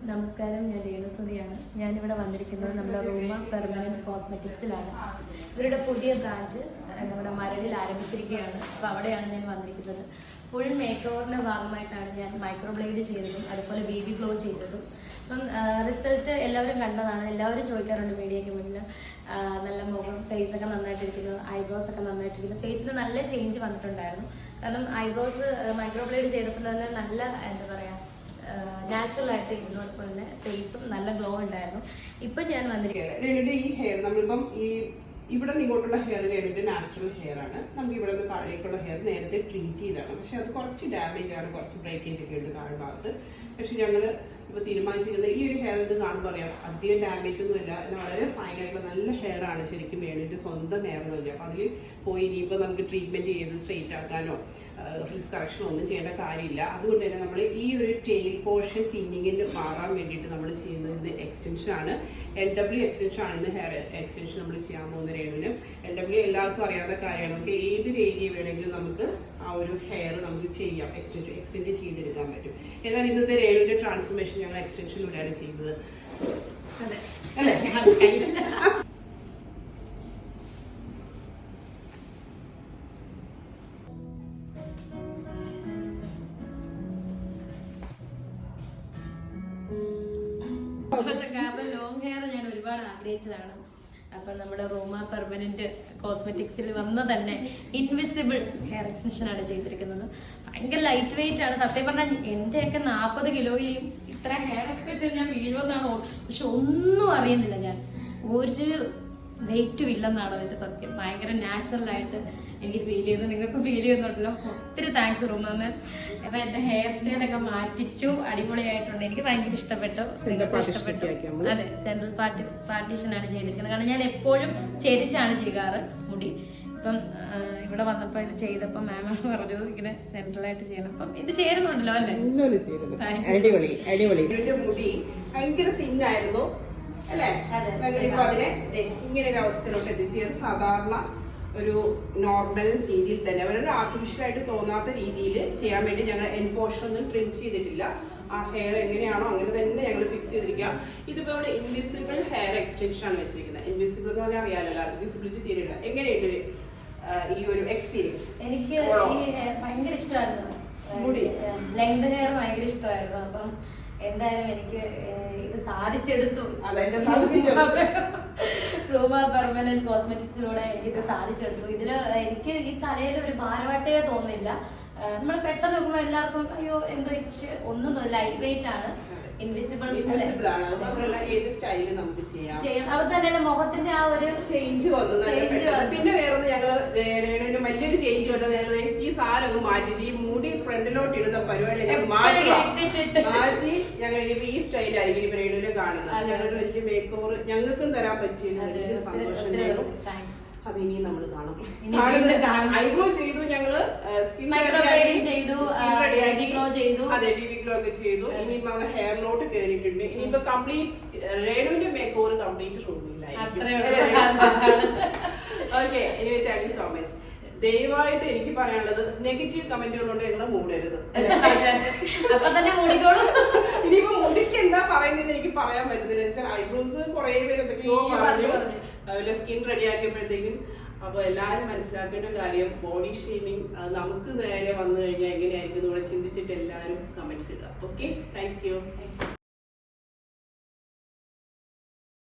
നമസ്കാരം, ഞാൻ രേണുസുതിയാണ്. ഞാനിവിടെ വന്നിരിക്കുന്നത് നമ്മുടെ റൂമ പെർമനന്റ് കോസ്മെറ്റിക്സിലാണ്. ഇവരുടെ പുതിയ ബ്രാഞ്ച് നമ്മുടെ മരടിൽ ആരംഭിച്ചിരിക്കുകയാണ്. അപ്പോൾ അവിടെയാണ് ഞാൻ വന്നിരിക്കുന്നത്. ഫുൾ മേക്ക് ഓവറിൻ്റെ ഭാഗമായിട്ടാണ് ഞാൻ മൈക്രോബ്ലേഡ് ചെയ്തതും അതുപോലെ ബേബി ഗ്ലോ ചെയ്തതും. അപ്പം റിസൾട്ട് എല്ലാവരും കണ്ടതാണ്. എല്ലാവരും ചോദിക്കാറുണ്ട് മീഡിയയ്ക്ക് മുന്നിൽ നല്ല മുഖം, ഫേസൊക്കെ നന്നായിട്ടിരിക്കുന്നു, ഐബ്രോസ് ഒക്കെ നന്നായിട്ടിരിക്കുന്നു. ഫേസിൽ നല്ല ചേഞ്ച് വന്നിട്ടുണ്ടായിരുന്നു. കാരണം ഐബ്രോസ് മൈക്രോബ്ലേഡ് ചെയ്തപ്പോൾ തന്നെ നല്ല എന്താ പറയുക നാച്ചുറൽ ആയിട്ട് ഇരുന്നു. അതുപോലെ തന്നെ ഫേസും നല്ല ഗ്ലോ ഉണ്ടായിരുന്നു. ഇപ്പം ഞാൻ വന്നിരിക്കുന്നത് ഈ ഹെയർ നമ്മളിപ്പം ഈ ഇവിടെ നിങ്ങോട്ടുള്ള ഹെയർ രേണുവിന്റെ നാച്ചുറൽ ഹെയർ ആണ്. നമുക്ക് ഇവിടെ നിന്ന് താഴേക്കുള്ള ഹെയർ നേരത്തെ ട്രീറ്റ് ചെയ്താണ്. പക്ഷെ അത് കുറച്ച് ഡാമേജ് ആണ്, കുറച്ച് ബ്രേക്കേജ് ഒക്കെ ഉണ്ട് താഴ്ഭാഗത്ത്. പക്ഷെ ഞങ്ങൾ ഇപ്പോൾ തീരുമാനിച്ചിരിക്കുന്നത് ഈ ഒരു ഹെയർ ഇത് കാണുമ്പോൾ അറിയാം അധികം ഡാമേജ് ഒന്നുമില്ല, എന്നാൽ വളരെ ഫൈൻ ആയിട്ടുള്ള നല്ല ഹെയർ ആണ്. ശരിക്കും വേണിൻ്റെ സ്വന്തം ഹെയർ ഒന്നുമില്ല. അപ്പോൾ അതിൽ പോയി ഇനിയിപ്പോൾ നമുക്ക് ട്രീറ്റ്മെൻറ്റ് ചെയ്ത് സ്ട്രെയിറ്റ് ആക്കാനോ ഫ്രിസ് കറക്ഷനോ ഒന്നും ചെയ്യേണ്ട കാര്യമില്ല. അതുകൊണ്ട് തന്നെ നമ്മൾ ഈ ഒരു ടെയിൽ പോർഷൻ തിന്നിങ്ങിന് മാറാൻ വേണ്ടിയിട്ട് നമ്മൾ ചെയ്യുന്നത് എക്സ്റ്റൻഷൻ ആണ്. LW എക്സ്റ്റൻഷൻ ആണ് ഇന്ന് ഹെയർ എക്സ്റ്റൻഷൻ നമ്മൾ ചെയ്യാൻ പോകുന്ന രേണുവിന്. LW എല്ലാവർക്കും അറിയാവുന്ന കാര്യമാണ്. നമുക്ക് ഏതൊരു ഏരിയ വേണമെങ്കിലും നമുക്ക് ആ ഒരു ഹെയർ നമുക്ക് ചെയ്യാം, എക്സ്റ്റെൻഡ് ചെയ്തെടുക്കാൻ പറ്റും. എന്നാൽ ഇന്നത്തെ രേണുവിന്റെ ട്രാൻസ്ഫോർമേഷൻ ഞങ്ങൾ എക്സ്റ്റൻഷനിലൂടെയാണ് ചെയ്യുന്നത്. അല്ലേ? പക്ഷെ കാരണം ലോങ് ഹെയർ ഞാൻ ഒരുപാട് ആഗ്രഹിച്ചതാണ്. അപ്പം നമ്മുടെ റൂമ പെർമനന്റ് കോസ്മെറ്റിക്സിൽ വന്ന തന്നെ ഇൻവിസിബിൾ ഹെയർ എക്സ്റ്റൻഷൻ ആണ് ചെയ്തിരിക്കുന്നത്. ഭയങ്കര ലൈറ്റ് വെയിറ്റ് ആണ്. സത്യം പറഞ്ഞാൽ എൻ്റെയൊക്കെ 40 കിലോയിൽ ഇത്ര ഹെയർ ഒക്കെ വെച്ചാൽ ഞാൻ വീഴുമെന്നാണ്. പക്ഷെ ഒന്നും അറിയുന്നില്ല, ഞാൻ ഒരു വെയിറ്റും ഇല്ലെന്നാണ് അതിൻ്റെ സത്യം. ഭയങ്കര നാച്ചുറലായിട്ട് എനിക്ക് ഫീൽ ചെയ്തു. നിങ്ങൾക്ക് ഫീൽ ചെയ്യുന്നുണ്ടല്ലോ. ഒത്തിരി താങ്ക്സ് റൂമമ്മ. അപ്പം എൻ്റെ ഹെയർ സ്റ്റൈലൊക്കെ മാറ്റിച്ചു, അടിപൊളിയായിട്ടുണ്ട്. എനിക്ക് ഭയങ്കര ഇഷ്ടപ്പെട്ടു. ഇഷ്ടപ്പെട്ടു. അതെ, സെൻട്രൽ പാർട്ടീഷനാണ് ചെയ്തിരിക്കുന്നത്. കാരണം ഞാൻ എപ്പോഴും ചെരിച്ചാണ് ചെയ്യാറ് മുടി. ഇപ്പം ഇവിടെ വന്നപ്പോൾ ഇത് ചെയ്തപ്പോൾ മാമാണ് പറഞ്ഞത് ഇങ്ങനെ സെൻട്രലായിട്ട് ചെയ്യണം. അപ്പം ഇത് ചേരുന്നുണ്ടല്ലോ അല്ലേ? അടിപൊളി അടിപൊളി. മുടി ഭയങ്കര തിന്നായിരുന്നു അല്ലേ? ഇപ്പൊ അതിനെ ഇങ്ങനെ ഒരു അവസ്ഥയിലോട്ട് എത്തിച്ചത് സാധാരണ ഒരു നോർമൽ രീതിയിൽ തന്നെ അവരൊരു ആർട്ടിഫിഷ്യൽ ആയിട്ട് തോന്നാത്ത രീതിയിൽ ചെയ്യാൻ വേണ്ടി ഞങ്ങൾ എൻപോർഷൻ ഒന്നും ട്രിം ചെയ്തിട്ടില്ല. ആ ഹെയർ എങ്ങനെയാണോ അങ്ങനെ തന്നെ ഞങ്ങൾ ഫിക്സ് ചെയ്തിരിക്കുക. ഇതിപ്പോ ഇവിടെ ഇൻവിസിബിൾ ഹെയർ എക്സ്റ്റൻഷൻ ആണ് വെച്ചിരിക്കുന്നത്. ഇൻവിസിബിൾ എന്ന് പറഞ്ഞാൽ അറിയാലോ, വിസിബിലിറ്റി തീരില്ല. എങ്ങനെയുണ്ട് ഈ ഒരു എക്സ്പീരിയൻസ്? എനിക്ക് ഈ ഹെയർ ഭയങ്കര ഇഷ്ടമായിരുന്നു. മുടി ലെങ്ത് ഹെയർ ഭയങ്കര ഇഷ്ടമായിരുന്നു. അപ്പം എന്തായാലും എനിക്ക് ഇത് സാധിച്ചെടുത്തു. റൂമ പെർമനന്റ് കോസ്മെറ്റിക്സിലൂടെ എനിക്കിത് സാധിച്ചെടുത്തു. ഇതില് എനിക്ക് ഈ തലയിൽ ഒരു ഭാരവാട്ടേ തോന്നില്ല. നമ്മൾ പെട്ടെന്ന് നോക്കുമ്പോൾ എല്ലാവർക്കും അയ്യോ എന്തോ, പക്ഷെ ഒന്നും ലൈറ്റ് വെയിറ്റ് ആണ്, ഇൻവിസിബിൾ ആണ്. അത് തന്നെ മുഖത്തിന്റെ ആ ഒരു ചേഞ്ച് വന്നു. പിന്നെ വേറൊന്ന് ഞങ്ങൾ വലിയൊരു ചേഞ്ച് വന്നത് ഞങ്ങൾ ഈ സാധനം മാറ്റി ഈ മുടി ഫ്രണ്ടിലോട്ട് ഇടുന്ന പരിപാടി മാറ്റി ഞങ്ങൾ ഈ സ്റ്റൈലായിരിക്കും ഇപ്പൊ രേണുവിനെ കാണുന്നത്. ഞങ്ങളുടെ വലിയ മേക്ക് ഓവർ ഞങ്ങൾക്കും തരാൻ പറ്റിയ വലിയ സന്തോഷം. അപ്പൊ ഇനിയും നമ്മൾ കാണും. ഐബ്രോ ചെയ്തു, ഞങ്ങള് സ്കിൻ ചെയ്തു, അതെ ബേബി ഗ്ലോ ഒക്കെ ചെയ്തു. ഇനിയിപ്പോ നമ്മള് ഹെയറിലോട്ട് കയറിയിട്ടുണ്ട്. ഇനിയിപ്പോ കംപ്ലീറ്റ് രേണുവിന്റെ മേക്ക് ഓവർ കംപ്ലീറ്റ് റൂമിലായിരിക്കും. ഓക്കെ, ഇനി താങ്ക് യു സോ മച്ച്. ദയവായിട്ട് എനിക്ക് പറയാനുള്ളത് നെഗറ്റീവ് കമന്റുകളുണ്ട് ഞങ്ങൾ മൂടരുത്. ഇനിയിപ്പോ മുടിക്ക് എന്താ പറയുന്നത് എനിക്ക് പറയാൻ പറ്റുന്നില്ല. ഐബ്രോസ് കുറെ പേര് എന്തൊക്കെയോ പറഞ്ഞു, അതുപോലെ സ്കിൻ റെഡി ആക്കിയപ്പോഴത്തേക്കും. അപ്പൊ എല്ലാരും മനസ്സിലാക്കേണ്ട കാര്യം ബോഡി ഷേമിങ് നമുക്ക് നേരെ വന്നു കഴിഞ്ഞാൽ എങ്ങനെയായിരിക്കും ഇവിടെ ചിന്തിച്ചിട്ട് എല്ലാവരും കമന്റ്സ് ഇടുക. Okay, thank you.